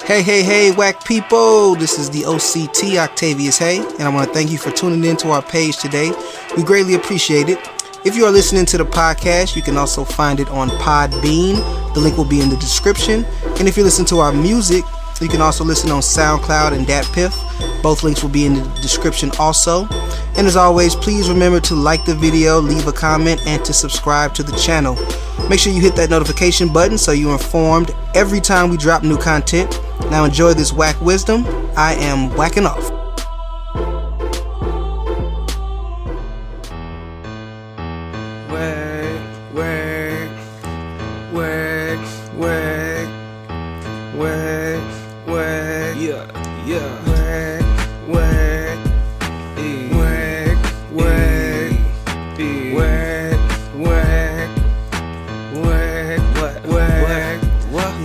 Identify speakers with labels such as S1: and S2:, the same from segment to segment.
S1: Hey, whack people. This is the OCT, Octavius Haye, and I want to thank you for tuning in to our page today. We greatly appreciate it. If you are listening to the podcast, you can also find it on PODBEAN. The link will be in the description. And if you listen to our music, you can also listen on SoundCloud and DatPiff. Both links will be in the description also. And as always, please remember to like the video, leave a comment, and to subscribe to the channel. Make sure you hit that notification button so you're informed every time we drop new content. Now enjoy this whack wisdom. I am whacking off.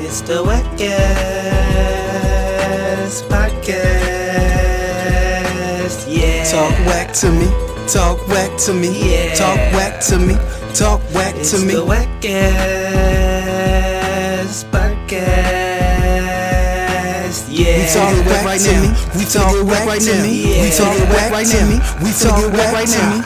S2: It's the WACCast podcast, yeah.
S1: Talk whack to me, talk whack to me,
S2: yeah.
S1: Talk whack to me, talk whack
S2: It's
S1: to me.
S2: the WACCast podcast, yeah.
S1: We talking whack right now. We talking whack right now. We talking whack right now. We talking whack right now.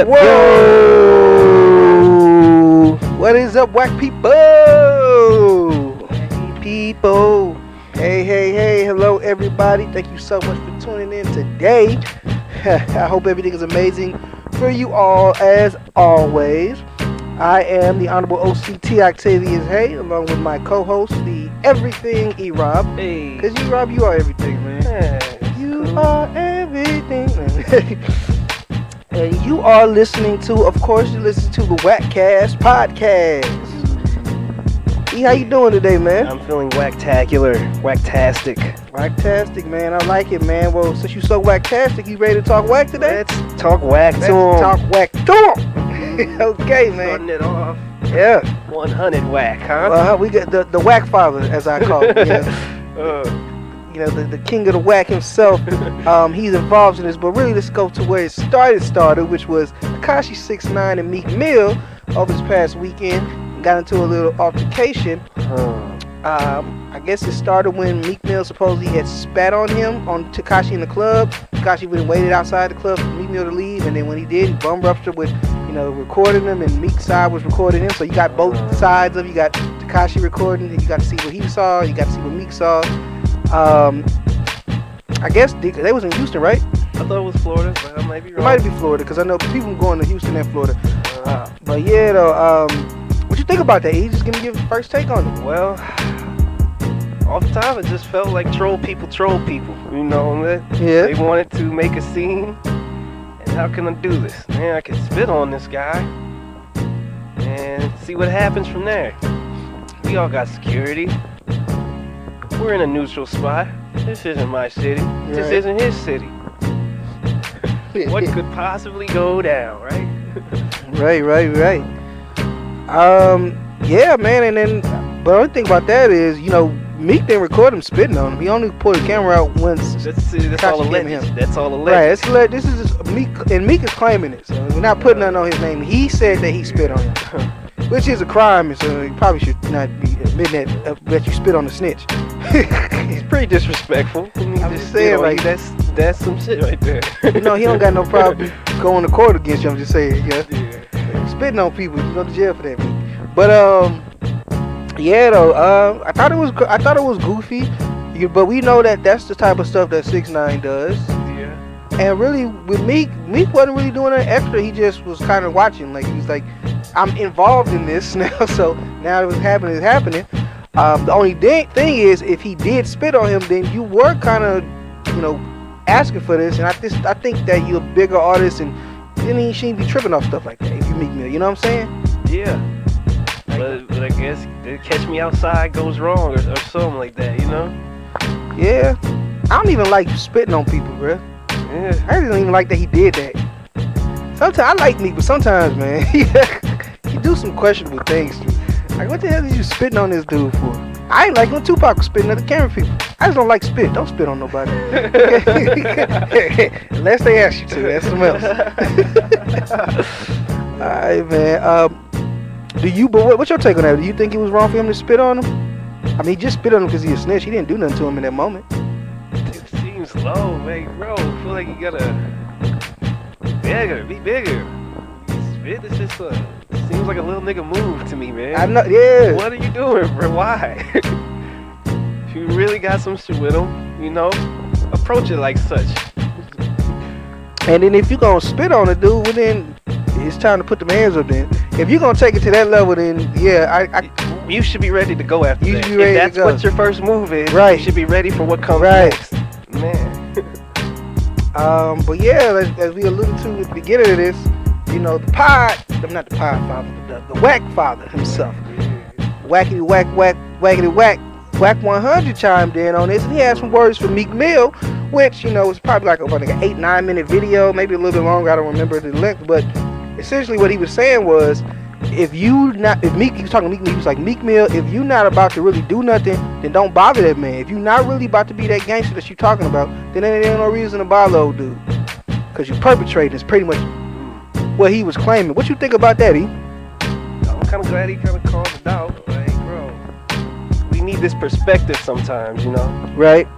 S3: Whoa. What is up, whack people? Hey, hello everybody. Thank you so much for tuning in today. I hope everything is amazing for you all as always. I am the Honorable OCT Octavius Haye, along with my co-host, the Everything E-Rob.
S2: Hey.
S3: Cause E-Rob, you are everything, man. You are everything. And you are listening to, of course, you listen to the WACCast podcast. E, how you doing today, man?
S4: I'm feeling whacktacular, whacktastic.
S3: Whacktastic, man. I like it, man. Well, since you so whacktastic, you ready to talk whack today?
S4: Let's talk whack to
S3: Let's
S4: him.
S3: talk whack to him. Okay, man.
S4: Starting it off.
S3: Yeah.
S4: 100 whack, huh?
S3: We got the whack father, as I call him. Yeah. You know, the king of the whack himself. He's involved in this, but really let's go to where it started, which was Tekashi 6ix9ine and Meek Mill over this past weekend. Got into a little altercation. I guess it started when Meek Mill supposedly had spat on him, on Tekashi in the club. Tekashi waited outside the club for Meek Mill to leave, and then when he did, he bum rushed with, recording him, and Meek's side was recording him. So you got both sides of it. You got Tekashi recording, and you got to see what he saw, you got to see what Meek saw. I guess they was in Houston, right?
S4: I thought it was Florida, but I might be wrong.
S3: It might be Florida, because I know people going to Houston and Florida. But yeah, though, what you think about that? He just gonna give your first take on it.
S4: Well, off the top, it just felt like troll people. You know that?
S3: Yeah.
S4: They wanted to make a scene, and how can I do this? Man, I can spit on this guy and see what happens from there. We all got security. We're in a neutral spot. This isn't my city. This isn't his city. What could possibly go down, right?
S3: Right. Yeah, man, and then, but the only thing about that is, Meek didn't record him spitting on him. He only pulled the camera out once.
S4: That's all alleged. That's all alleged.
S3: Right, this is just Meek, and Meek is claiming it, so we're not putting nothing on his name. He said that he spit on him, which is a crime, so you probably should not be admitting that you spit on the snitch.
S4: He's pretty disrespectful.
S3: I'm just saying, like,
S4: that's some shit right there.
S3: he don't got no problem going to court against you. I'm just saying, yeah. Spitting on people, you go to jail for that. But yeah, though, I thought it was goofy, but we know that that's the type of stuff that 6ix9ine does.
S4: Yeah.
S3: And really, with Meek wasn't really doing anything extra. He just was kind of watching, like he was like, I'm involved in this now, so now it's happening. The only thing is, if he did spit on him, then you were kind of, asking for this. And I think that you're a bigger artist, and then he shouldn't be tripping off stuff like that. If you Meek Mill, you know what I'm saying?
S4: Yeah. But I guess the Catch Me Outside goes wrong or something like that,
S3: Yeah. I don't even like spitting on people, bro.
S4: Yeah.
S3: I don't even like that he did that. Sometimes I like Meek, but sometimes, man, he do some questionable things. Like, what the hell is you spitting on this dude for? I ain't like when Tupac was spitting at the camera people. I just don't like spit. Don't spit on nobody. Unless they ask you to. That's something else. Alright, man. But what's your take on that? Do you think it was wrong for him to spit on him? I mean, he just spit on him because he a snitch. He didn't do nothing to him in that moment.
S4: It seems low, man, bro. I feel like you gotta be bigger. Spit is just seems like a little nigga move to me, man.
S3: I know, yeah.
S4: What are you doing, bro? Why? If you really got some shit with him, you know, approach it like such.
S3: And then if you gonna spit on a dude, well, then it's time to put them hands up. Then if you gonna take it to that level, then yeah,
S4: you should be ready to go after
S3: you
S4: that.
S3: Should be ready
S4: if that's
S3: to go.
S4: what your first move is,
S3: right.
S4: You should be ready for what comes
S3: right.
S4: next, man.
S3: But yeah, as we alluded to at the beginning of this, you know, the WACC father himself, wackety whack, wackety whack. WACC 100 chimed in on this, and he had some words for Meek Mill, which, you know, was probably like an 8-9 minute video, maybe a little bit longer. I don't remember the length, but essentially what he was saying was, he was talking to Meek Mill, he was like, Meek Mill, if you not about to really do nothing, then don't bother that man. If you not really about to be that gangster that you talking about, then there ain't no reason to bother old dude, because you perpetrating is pretty much what he was claiming. What you think about that, E?
S4: I'm kind of glad he kind of called it out. Like, bro, we need this perspective sometimes, you know?
S3: Right.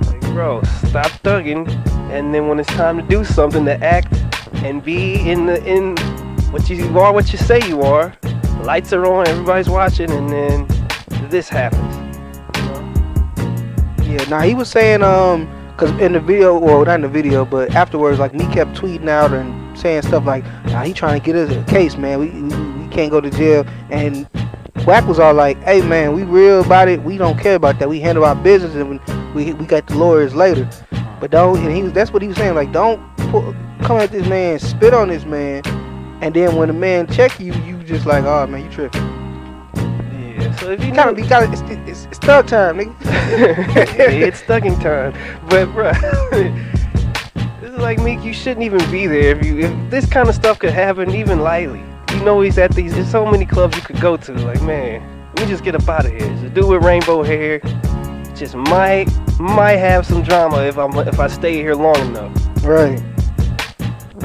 S4: Like, bro, stop thugging, and then when it's time to do something, to act and be in what you are, what you say you are. Lights are on, everybody's watching, and then this happens. You know?
S3: Yeah. Now he was saying, cause in the video, well, not in the video, but afterwards, like, Meek kept tweeting out and saying stuff like, nah, he trying to get us a case, man. We can't go to jail. And WACC was all like, hey, man, we real about it. We don't care about that. We handle our business, and we got the lawyers later. But don't. And that's what he was saying. Like, don't come at this man, spit on this man, and then when the man check you, you just like, oh man, you tripping.
S4: Yeah. So if you
S3: it's thug time, nigga.
S4: It's thugging time. But bro, this is like, Meek, you shouldn't even be there if this kind of stuff could happen even lightly. You know, he's at there's so many clubs you could go to. Like, man, let me just get up out of here. It's a dude with rainbow hair. Just might have some drama if I stay here long enough.
S3: Right.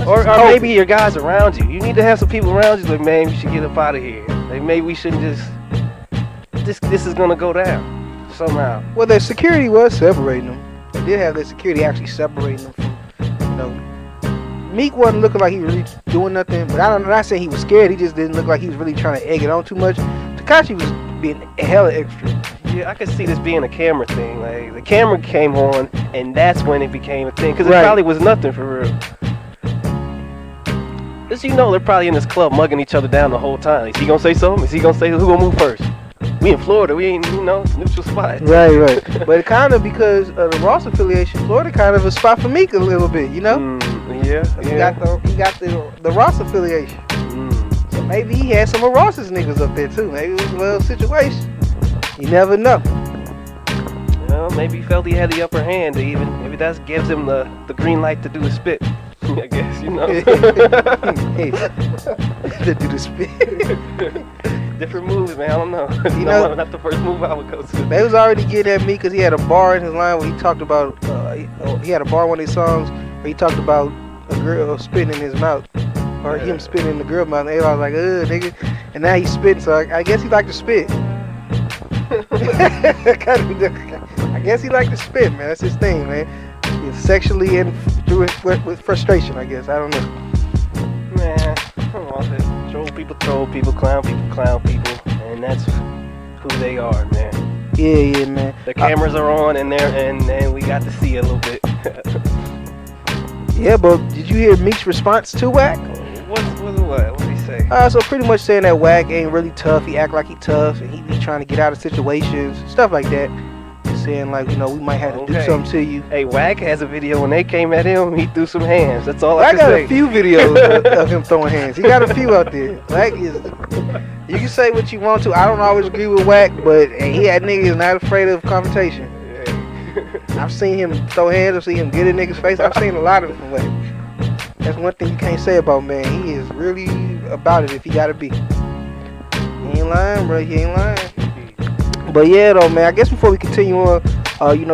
S4: Or maybe your guys around you. You need to have some people around you. Like, man, you should get up out of here. Like, maybe we shouldn't this is gonna go down somehow.
S3: Well, their security was separating them. They did have their security actually separating them from, you know. Meek wasn't looking like he was really doing nothing, but I'm not saying he was scared. He just didn't look like he was really trying to egg it on too much. Tekashi was being hella extra.
S4: Yeah, I could see this being a camera thing. Like, the camera came on, and that's when it became a thing. Because it
S3: right.
S4: probably was nothing for real. As you know, they're probably in this club mugging each other down the whole time. Is he gonna say something? Is he gonna say who gonna move first? We in Florida, we ain't, neutral spot.
S3: Right. But it kind of, because of the Ross affiliation, Florida kind of a spot for Meek a little bit, you know?
S4: Yeah.
S3: He got the Ross affiliation. So maybe he had some of Ross's niggas up there too. Maybe it was a little situation. You never know.
S4: Well, maybe he felt he had the upper hand to maybe that gives him the green light to do the spit. I guess, you know.
S3: To do the spit.
S4: Different moves, man. I don't know.
S3: You know,
S4: not the first move I would go to.
S3: They was already getting at me because he had a bar in his line where he talked about. He had a bar in one of his songs where he talked about a girl spitting in his mouth, or him spitting in the girl's mouth. And they was like, "Ugh, nigga," and now he's spitting. So I guess he liked to spit. I guess he liked to spit, man. That's his thing, man. He's sexually and with frustration, I guess. I don't know.
S4: Man, come on, troll people, clown people, and that's who they are, man.
S3: Yeah, man.
S4: The cameras are on, and we got to see a little bit.
S3: Yeah, but did you hear Meek's response to WACC?
S4: What did he say?
S3: So pretty much saying that WACC ain't really tough. He act like he tough, and he be trying to get out of situations, stuff like that. Saying like, we might have to do something to you.
S4: Hey, WACC has a video when they came at him. He threw some hands. That's all I can say.
S3: I got a few videos of him throwing hands. He got a few out there. You can say what you want to. I don't always agree with WACC, but he had niggas not afraid of confrontation. I've seen him throw hands. I've seen him get in niggas' face. I've seen a lot of different ways. That's one thing you can't say about man. He is really about it if he gotta be. He ain't lying, bro. He ain't lying. But yeah, though, man. I guess before we continue on,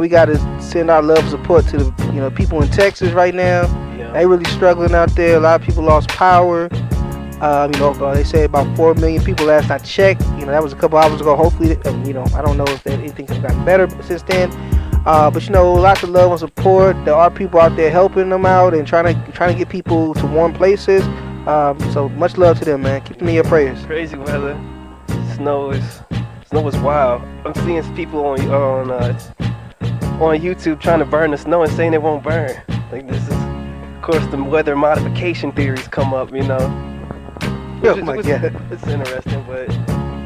S3: We gotta send our love and support to the people in Texas right now.
S4: Yeah.
S3: They really struggling out there. A lot of people lost power. They say about 4 million people last I checked. That was a couple hours ago. Hopefully, I don't know if anything has gotten better since then. But lots of love and support. There are people out there helping them out and trying to get people to warm places. So much love to them, man. Keep them in your prayers.
S4: Crazy weather. Snow is wild. I'm seeing people on YouTube trying to burn the snow and saying it won't burn. Like this is, of course, the weather modification theories come up.
S3: Oh my God.
S4: It's interesting, but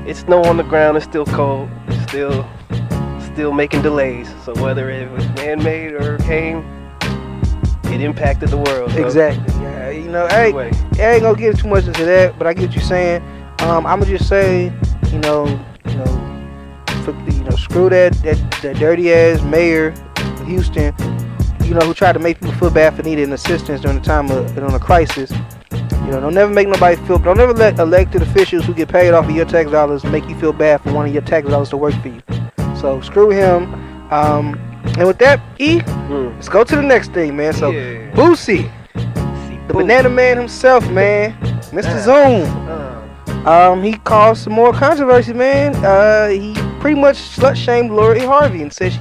S4: it's snow on the ground. It's still cold. It's still making delays. So whether it was man-made or came, it impacted the world. So.
S3: Exactly. Yeah. Hey, I ain't gonna get too much into that, but I get what you're saying. I'ma just say, screw that dirty ass mayor of Houston, who tried to make people feel bad for needing assistance during the time of a crisis. Don't never make nobody feel. Don't ever let elected officials who get paid off of your tax dollars make you feel bad for one of your tax dollars to work for you. So screw him. And with that, let's go to the next thing, man. So Boosie, the banana man himself, man, Mr. Zoom. He caused some more controversy, man. He pretty much slut shamed Lori Harvey and said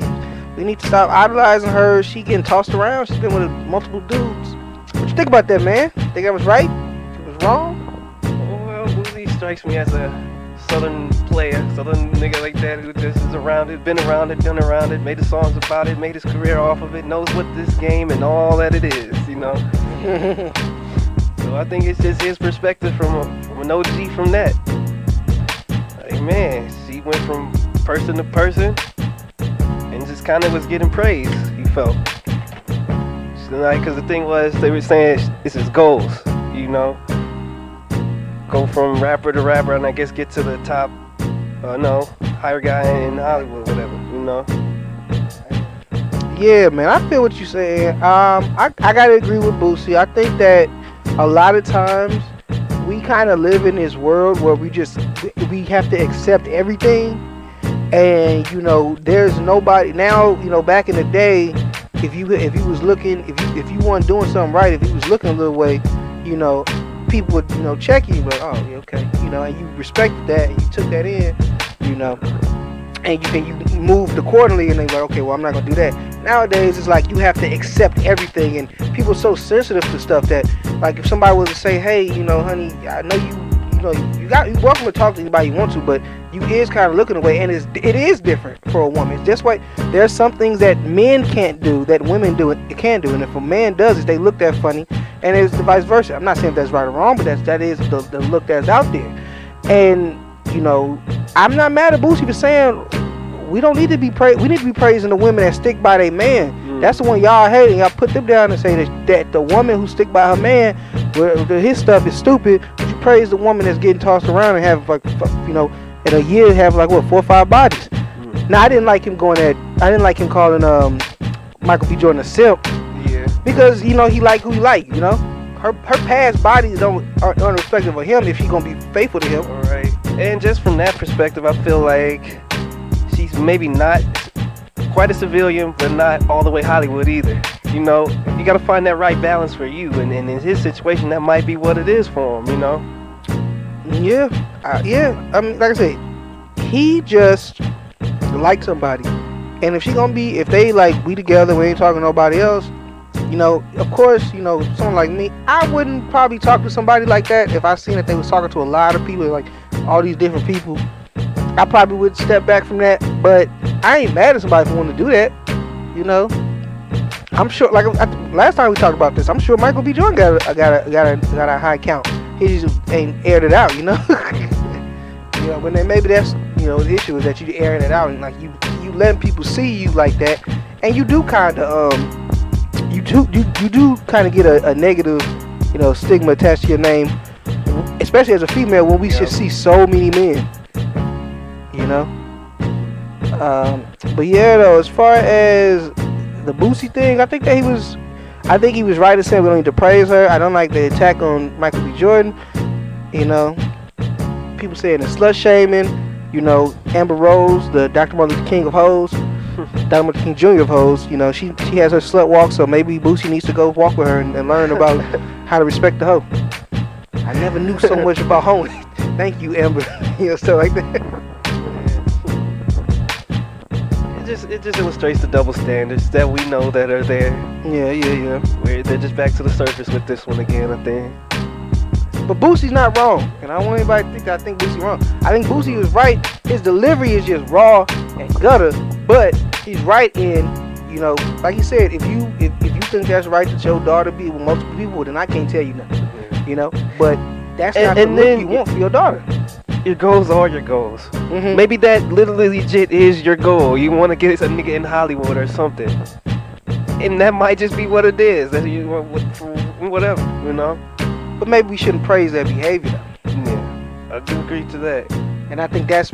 S3: we need to stop idolizing her. She getting tossed around. She's been with multiple dudes. What you think about that, man? Think I was right? It was wrong?
S4: Well, Boosie strikes me as a southern player, southern nigga like that who just is around it, been around it, done around it, made the songs about it, made his career off of it, knows what this game and all that it is, So I think it's just his perspective from an OG from that. Like, man, she went from person to person and just kind of was getting praise, he felt. Because the thing was, they were saying it's his goals, go from rapper to rapper and I guess get to the top, higher guy in Hollywood, whatever,
S3: Yeah, man, I feel what you're saying. I gotta agree with Boosie. I think that a lot of times we kind of live in this world where we have to accept everything, and there's nobody now. Back in the day, if you was looking, if you weren't doing something right, if you was looking a little way, people would check you, but oh yeah, okay, and you respected that and you took that in, and you moved accordingly, and they're like, okay, well, I'm not gonna do that. Nowadays it's like you have to accept everything, and people are so sensitive to stuff that, like, if somebody was to say, hey, honey, I know you're welcome to talk to anybody you want to, but you is kind of looking away, and it is different for a woman. It's just like there's some things that men can't do that women can do, and if a man does it, they look that funny, and it's the vice versa. I'm not saying if that's right or wrong, but that is the look that's out there. And I'm not mad at Boosie for saying we don't need to be we need to be praising the women that stick by their man. That's the one y'all hate, and y'all put them down and say that the woman who stick by her man, where his stuff is stupid, but you praise the woman that's getting tossed around and have in a year have 4 or 5 bodies. Now I didn't like him calling Michael B. Jordan a simp.
S4: Yeah.
S3: Because he like who he like. Her past bodies aren't irrespective of him if she's gonna be faithful to him.
S4: All right. And just from that perspective, I feel like she's maybe not quite a civilian, but not all the way Hollywood either. You gotta find that right balance for you, and in his situation, that might be what it is for him.
S3: Yeah. I mean, like I said, he just liked somebody, and if they we together, we ain't talking to nobody else. Of course, someone like me, I wouldn't probably talk to somebody like that if I seen that they was talking to a lot of people, like all these different people. I probably would step back from that, but I ain't mad at somebody for wanting to do that. I'm sure, like last time we talked about this, I'm sure Michael B. Jordan got a high count. He just ain't aired it out, But then maybe that's the issue is that you airing it out and like you letting people see you like that, and you do kind of you do kind of get a negative stigma attached to your name, especially as a female when we just see so many men. But yeah, though, as far as the Boosie thing, I think he was right in saying we don't need to praise her. I don't like the attack on Michael B. Jordan. People saying it's slut shaming. Amber Rose, the Dr. Martin Luther King of hoes. Dr. Martin King Jr. of hoes. You know, she has her slut walk, so maybe Boosie needs to go walk with her and learn about how to respect the hoe. I never knew so much about hoeing. Thank you, Amber. You know, stuff like that.
S4: It just illustrates the double standards that we know that are there.
S3: Yeah.
S4: Where they're just back to the surface with this one again, I think.
S3: But Boosie's not wrong, and I don't want anybody to think that I think Boosie wrong. I think Boosie was right. His delivery is just raw and gutter, but he's right in, you know, like he said, if you think that's right that your daughter be with multiple people, then I can't tell you nothing, you know. But that's not the look you want for your daughter.
S4: Your goals are your goals.
S3: Mm-hmm.
S4: Maybe that literally legit is your goal. You want to get a nigga in Hollywood or something, and that might just be what it is. That you want whatever, you know.
S3: But maybe we shouldn't praise that behavior, though.
S4: Yeah, I do agree to that.
S3: And I think that's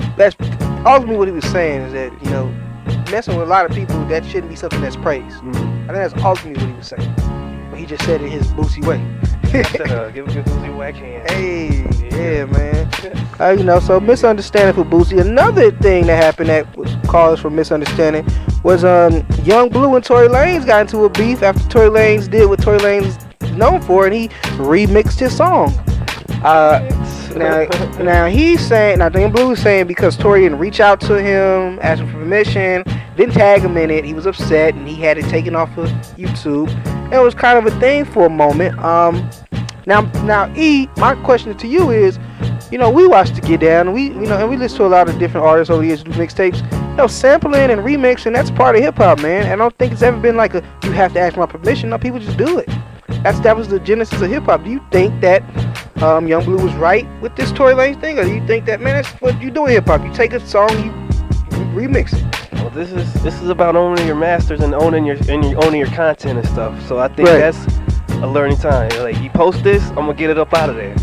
S3: ultimately what he was saying is that, you know, messing with a lot of people, that shouldn't be something that's praised.
S4: Mm-hmm.
S3: I think that's ultimately what he was saying. But he just said it his Boosie way.
S4: Give a Boosie whack hand.
S3: Hey, yeah, man. You know, so misunderstanding for Boosie. Another thing that happened that was cause for misunderstanding was Yung Bleu and Tory Lanez got into a beef after Tory Lanez did what Tory Lanez is known for, and he remixed his song. Now he's saying, Yung Bleu is saying because Tory didn't reach out to him, ask him for permission, didn't tag him in it, he was upset and he had it taken off of YouTube. It was kind of a thing for a moment. Now E, my question to you is, you know, we watch the Get Down, and we listen to a lot of different artists over the years who do mixtapes. You know, sampling and remixing, that's part of hip hop, man. And I don't think it's ever been like you have to ask my permission. No, people just do it. That was the genesis of hip hop. Do you think that Yung Bleu was right with this Tory Lanez thing, or do you think that, man, that's what you do in hip hop? You take a song, you remix it.
S4: Well, this is about owning your masters and owning your content and stuff. So I think that's a learning time. Like, you post this, I'm gonna get it up out of there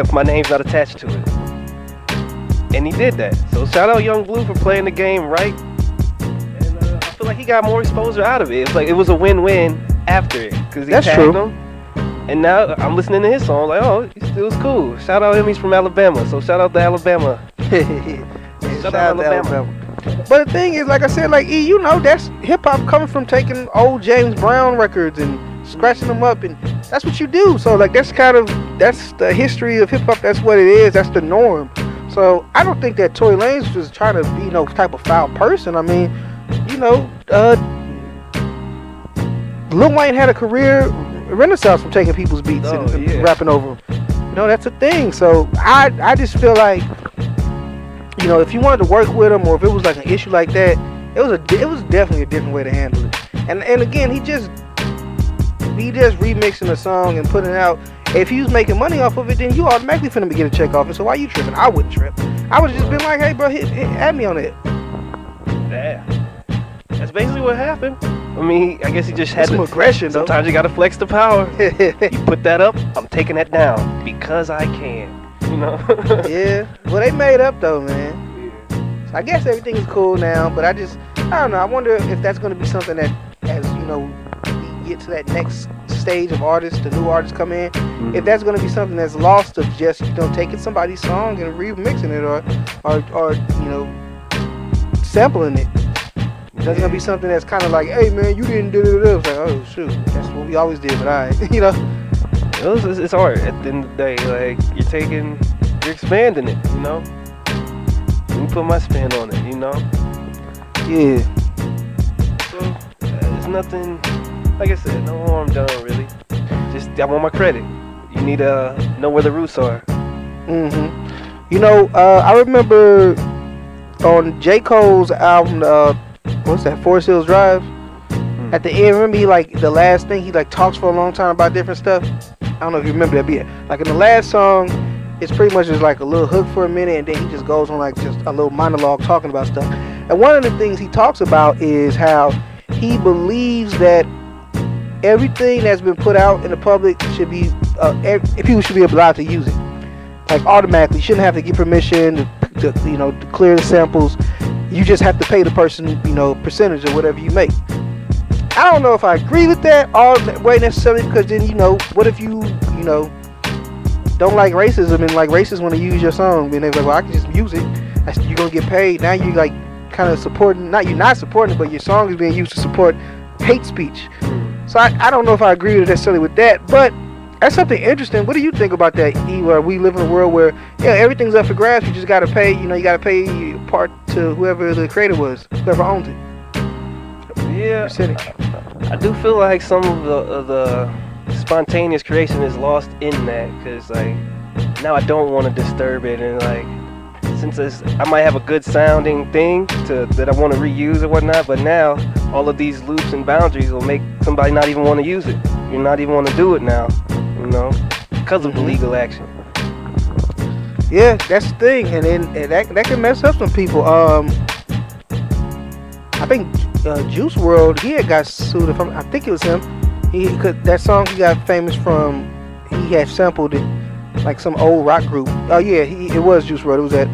S4: if my name's not attached to it. And he did that. So shout out Yung Bleu for playing the game right. And I feel like he got more exposure out of it. It's like it was a win-win after it, because he tagged him. And now I'm listening to his song, like, oh, it was cool. Shout out him, he's from Alabama, so shout out to Alabama.
S3: Shout out to Alabama. But the thing is, like I said, like, E, you know, that's hip hop coming from taking old James Brown records and scratching them up, and that's what you do. So, like, that's the history of hip hop. That's what it is. That's the norm. So I don't think that Tory Lanez was trying to be no type of foul person. I mean, you know, Lil Wayne had a career renaissance from taking people's beats and rapping over them. You know, that's a thing. So I just feel like, you know, if you wanted to work with him, or if it was like an issue like that, it was definitely a different way to handle it. And again, he just remixing a song and putting it out. If he was making money off of it, then you automatically finna be getting a check off it. So why you tripping? I wouldn't trip. I would have just been like, hey, bro, add me on it.
S4: Yeah, that's basically what happened. I mean, I guess he just had
S3: some aggression.
S4: Sometimes you gotta flex the power. You put that up, I'm taking that down because I can. You know.
S3: Yeah. Well, they made up though, man. Yeah. So I guess everything is cool now, but I don't know. I wonder if that's gonna be something that, as you know, we get to that next stage of artists, the new artists come in. Mm-hmm. If that's gonna be something that's lost of just, you know, taking somebody's song and remixing it, or you know, sampling it. That's gonna be something that's kind of like, hey man, you didn't do it. It's like, oh shoot, that's what we always did, but you know.
S4: It's art at the end of the day. Like, you're expanding it, you know. Let me put my spin on it, you know.
S3: Yeah.
S4: So there's nothing, like I said, no harm done really. Just I want my credit. You need to know where the roots are.
S3: Mhm. You know, I remember on J. Cole's album, what's that, Forest Hills Drive? At the end, remember he, like, the last thing, he like talks for a long time about different stuff. I don't know if you remember that, but like in the last song, it's pretty much just like a little hook for a minute, and then he just goes on like just a little monologue talking about stuff. And one of the things he talks about is how he believes that everything that's been put out in the public should be, people should be allowed to use it. Like automatically, you shouldn't have to get permission to you know, to clear the samples. You just have to pay the person, you know, percentage of whatever you make. I don't know if I agree with that all the way necessarily, because then, you know, what if you know, don't like racism and like racists want to use your song, and they're like, well, I can just use it. You're gonna get paid. Now you like kind of supporting, you're not supporting it, but your song is being used to support hate speech. So I don't know if I agree necessarily with that, but that's something interesting. What do you think about that, E? Where we live in a world where everything's up for grabs. You just gotta pay. You gotta pay part to whoever the creator was, whoever owns it.
S4: Yeah,
S3: Percentage.
S4: I do feel like some of the spontaneous creation is lost in that, because like now I don't want to disturb it, and like since I might have a good sounding thing that I want to reuse or whatnot, but now all of these loops and boundaries will make somebody not even want to use it. You not even want to do it now, because of the legal action.
S3: Yeah, that's the thing, and that can mess up some people. I think Juice WRLD, he had got sued. I think it was him. That song he got famous from. He had sampled it like some old rock group. Oh yeah, it was Juice WRLD. It was that.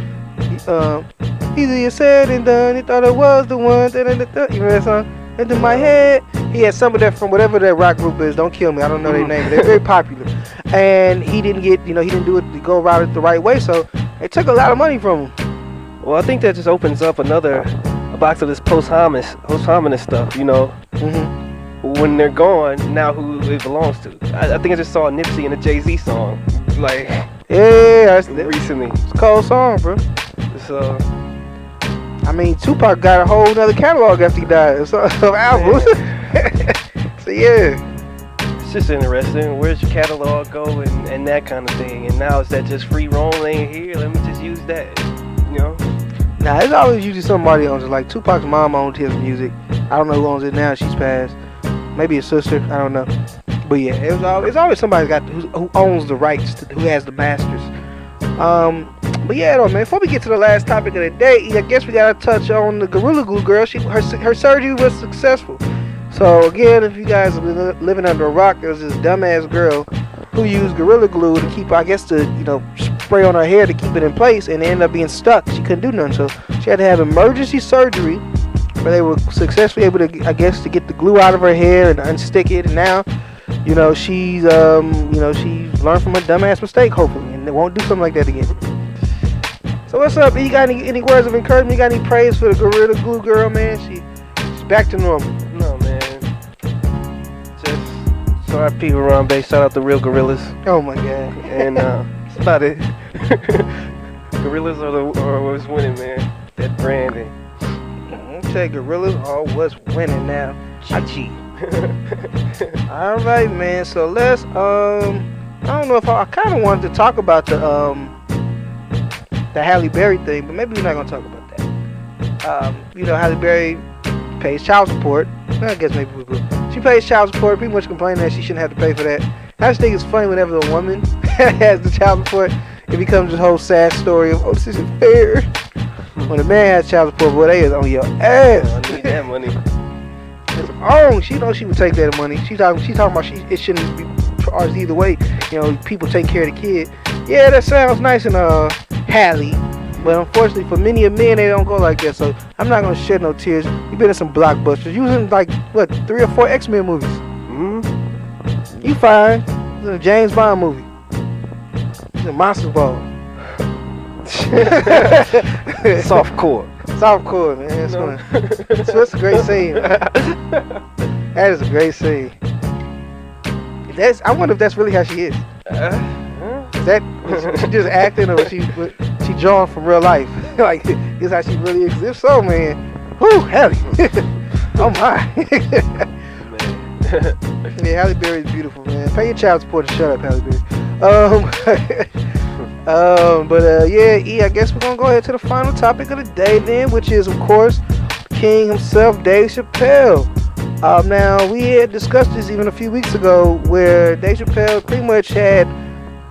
S3: Easier said than done. He thought it was the one. You remember that song? Into my head. He had some of that from whatever that rock group is. Don't kill me. I don't know their name, but they're very popular. And he didn't get, he didn't do it to go about it the right way. So it took a lot of money from him.
S4: Well, I think that just opens up a box of this posthumous stuff. When they're gone, now who it belongs to. I think I just saw Nipsey in a Jay-Z song, like recently.
S3: It's a cold song, bro.
S4: So.
S3: I mean, Tupac got a whole other catalog after he died. Some albums. So yeah.
S4: It's just interesting. Where's your catalog go and that kind of thing. And now is that just free rolling here? Let me just use that.
S3: Nah, it's always usually somebody owns it. Like Tupac's mom owned his music. I don't know who owns it now. She's passed. Maybe his sister. I don't know. But yeah, it's always somebody who owns the rights, who has the masters. But yeah, though, man. Before we get to the last topic of the day, I guess we gotta touch on the Gorilla Glue girl. Her surgery was successful. So again, if you guys are living under a rock, there was this dumbass girl who used Gorilla Glue to keep, I guess, to spray on her hair to keep it in place, and it ended up being stuck. She couldn't do nothing, so she had to have emergency surgery, where they were successfully able to, I guess, to get the glue out of her hair and unstick it. And now, she's learned from a dumbass mistake, hopefully, and they won't do something like that again. So what's up? You got any words of encouragement? You got any praise for the Gorilla Glue girl, man? She's back to normal.
S4: No, man. Just R.I.P. Harambe. Shout out the real gorillas.
S3: Oh my God.
S4: And that's about it. Gorillas are what's winning, man. That branding.
S3: Okay, gorillas are what's winning now.
S4: Chi-chi.
S3: All right, man. So let's I don't know if I kind of wanted to talk about the Halle Berry thing, but maybe we're not gonna talk about that. Halle Berry pays child support. I guess maybe we will. She pays child support, pretty much complaining that she shouldn't have to pay for that. I just think it's funny whenever a woman has the child support, it becomes this whole sad story of, this isn't fair. When a man has child support, boy, they is on your ass.
S4: I need that money.
S3: She knows she would take that money. She's talking about it shouldn't be charged either way. People take care of the kid. Yeah, that sounds nice and Halle, but unfortunately for many of men, they don't go like that. So I'm not gonna shed no tears. You've been in some blockbusters. You was in 3 or 4 X-Men movies. You fine. You was in a James Bond movie. You was in Monster Ball.
S4: Softcore,
S3: man. That's a great scene. That is a great scene. I wonder if that's really how she is. Is she just acting, or was she drawn from real life? Like, this is how she really exists. So, man, whoo, Halle. Oh my. Yeah, Halle Berry is beautiful, man. Pay your child support and shut up, Halle Berry. Yeah, I guess we're gonna go ahead to the final topic of the day then, which is, of course, King himself, Dave Chappelle. Now, we had discussed this even a few weeks ago, where Dave Chappelle pretty much had,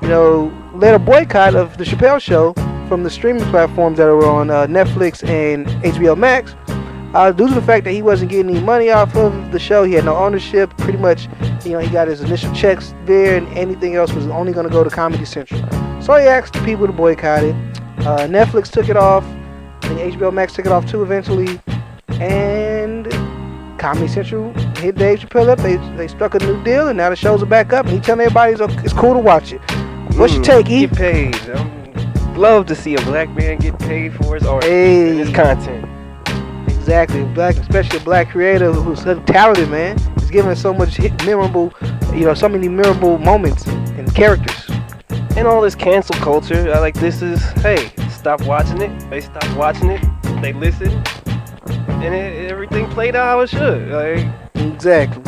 S3: led a boycott of the Chappelle Show from the streaming platforms that were on Netflix and HBO Max, due to the fact that he wasn't getting any money off of the show. He had no ownership. Pretty much, he got his initial checks there, and anything else was only going to go to Comedy Central. So he asked the people to boycott it. Netflix took it off, and HBO Max took it off too eventually, and Comedy Central hit Dave Chappelle up. They struck a new deal, and now the shows are back up, and he's telling everybody it's cool to watch it. What's your take, E?
S4: Get paid. Love to see a black man get paid for his art and his content.
S3: Exactly, especially a black creator who's so talented, man. He's giving us so much memorable, so many memorable moments and characters.
S4: And all this cancel culture, this is, hey, stop watching it. They stop watching it. They listen, and everything played out how it should.
S3: Exactly.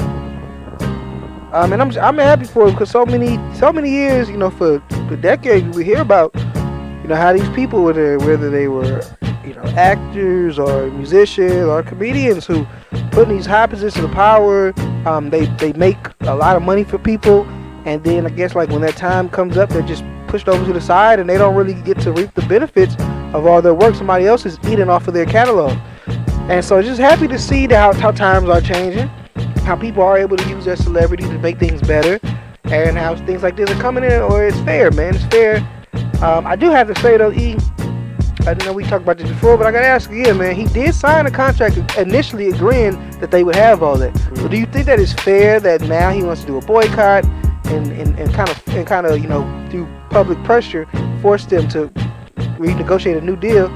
S3: And I'm happy for it because so many years, for decades, we hear about, how these people were there, whether they were, actors or musicians or comedians who put in these high positions of power. They make a lot of money for people, and then I guess when that time comes up, they're just pushed over to the side, and they don't really get to reap the benefits of all their work. Somebody else is eating off of their catalog. And so just happy to see how times are changing, how people are able to use their celebrity to make things better, and how things like this are coming in, or it's fair, man. It's fair. I do have to say though, I know we talked about this before, but I gotta ask again, man. He did sign a contract initially agreeing that they would have all that. So do you think that it's fair that now he wants to do a boycott and kind of through public pressure force them to renegotiate a new deal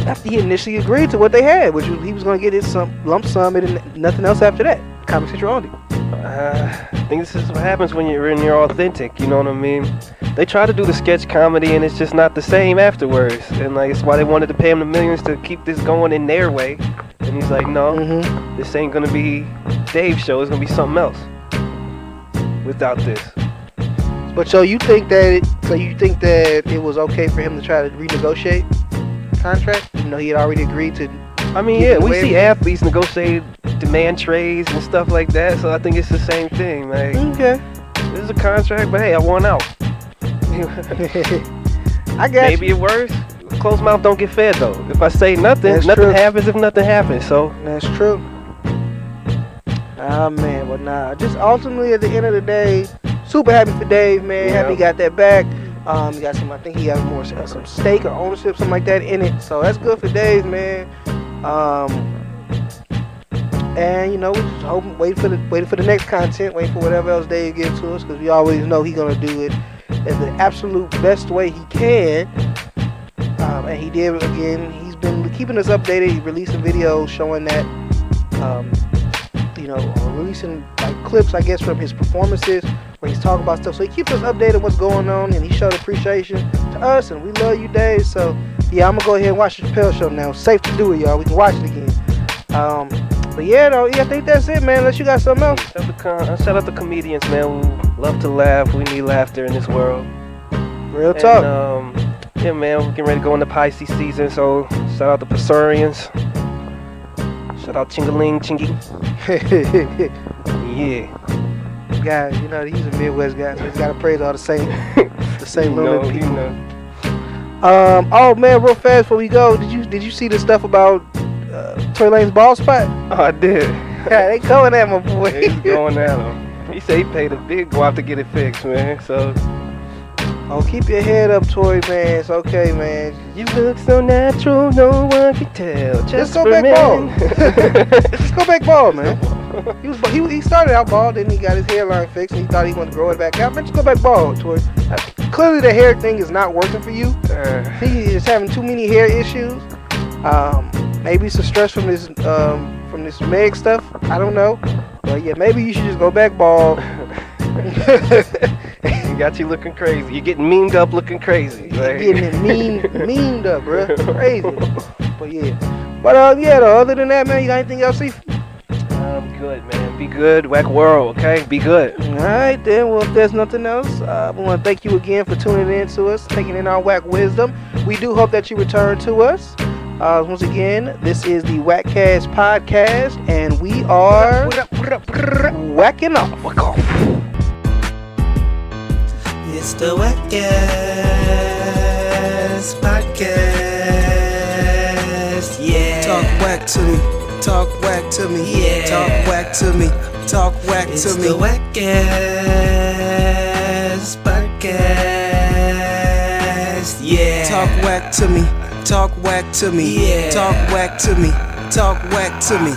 S3: after he initially agreed to what they had, which was he was going to get his lump sum and nothing else after that? Comic Central only.
S4: I think this is what happens when you're authentic. You know what I mean? They try to do the sketch comedy, and it's just not the same afterwards. And it's why they wanted to pay him the millions to keep this going in their way. And he's like, no, this ain't gonna be Dave's show. It's gonna be something else without this.
S3: But so you think that it was okay for him to try to renegotiate the contract, even though he had already agreed to?
S4: I mean, yeah, we see athletes negotiate demand trades and stuff like that, so I think it's the same thing, man.
S3: Okay.
S4: This is a contract, but hey, I won out.
S3: I got
S4: Maybe it works. Closed mouth don't get fed, though. If I say nothing, nothing happens if nothing happens, so.
S3: That's true. Ah, man, but nah. Just ultimately, at the end of the day, super happy for Dave, man.
S4: Yeah.
S3: Happy he got that back. He got some, I think he got more, some stake or ownership, something like that in it. So that's good for Dave, man. And we just hope, wait for the next content, wait for whatever else Dave gives to us, because we always know he's gonna do it in the absolute best way he can. And he did again. He's been keeping us updated. He released a video showing that, releasing clips, I guess, from his performances where he's talking about stuff. So he keeps us updated what's going on, and he showed appreciation to us, and we love you, Dave. So yeah, I'm gonna go ahead and watch the Chappelle show now. It's safe to do it, y'all. We can watch it again. But yeah, I think that's it, man. Unless you got something else.
S4: Shout out to comedians, man. We love to laugh. We need laughter in this world.
S3: Real talk.
S4: And, yeah, man, we're getting ready to go into Pisces season, so shout out to Pisceurians. Shout out Chingaling Chingy. Yeah.
S3: Guys, he's a Midwest guy, so he's got to praise all the same little people. Oh man, real fast before we go, did you see the stuff about Tory Lanez bald spot?
S4: Oh, I did.
S3: Yeah, they going at my boy.
S4: He's going at him. He said he paid a big guap to get it fixed, man. So.
S3: Oh, keep your head up, Tory, man. It's okay, man.
S4: You look so natural, no one can tell.
S3: Just go back bald. Just go back bald, man. He started out bald, then he got his hairline fixed, and he thought he wanted to grow it back out. Man, just go back bald, Tory. Clearly, the hair thing is not working for you. He is having too many hair issues. Maybe some stress from this Meg stuff. I don't know. But yeah, maybe you should just go back bald.
S4: He got you looking crazy. You're getting memed up looking crazy.
S3: You're getting it memed up, bro. Crazy. But yeah. But other than that, man, you got anything else, see?
S4: I'm good, man. Be good, whack world, okay? Be good.
S3: Alright then, well, if there's nothing else, we want to thank you again for tuning in to us, taking in our whack wisdom. We do hope that you return to us. Once again, this is the WACCast podcast, and we are whacking off. Whack off.
S2: It's the WACCast podcast. Yeah.
S1: Talk whack to me. Talk whack to me.
S2: Yeah.
S1: Talk whack to me. Talk whack to me.
S2: It's the WACCast podcast. Yeah.
S1: Talk whack to me. Talk whack to me.
S2: Yeah.
S1: Talk whack to me. Talk whack to me.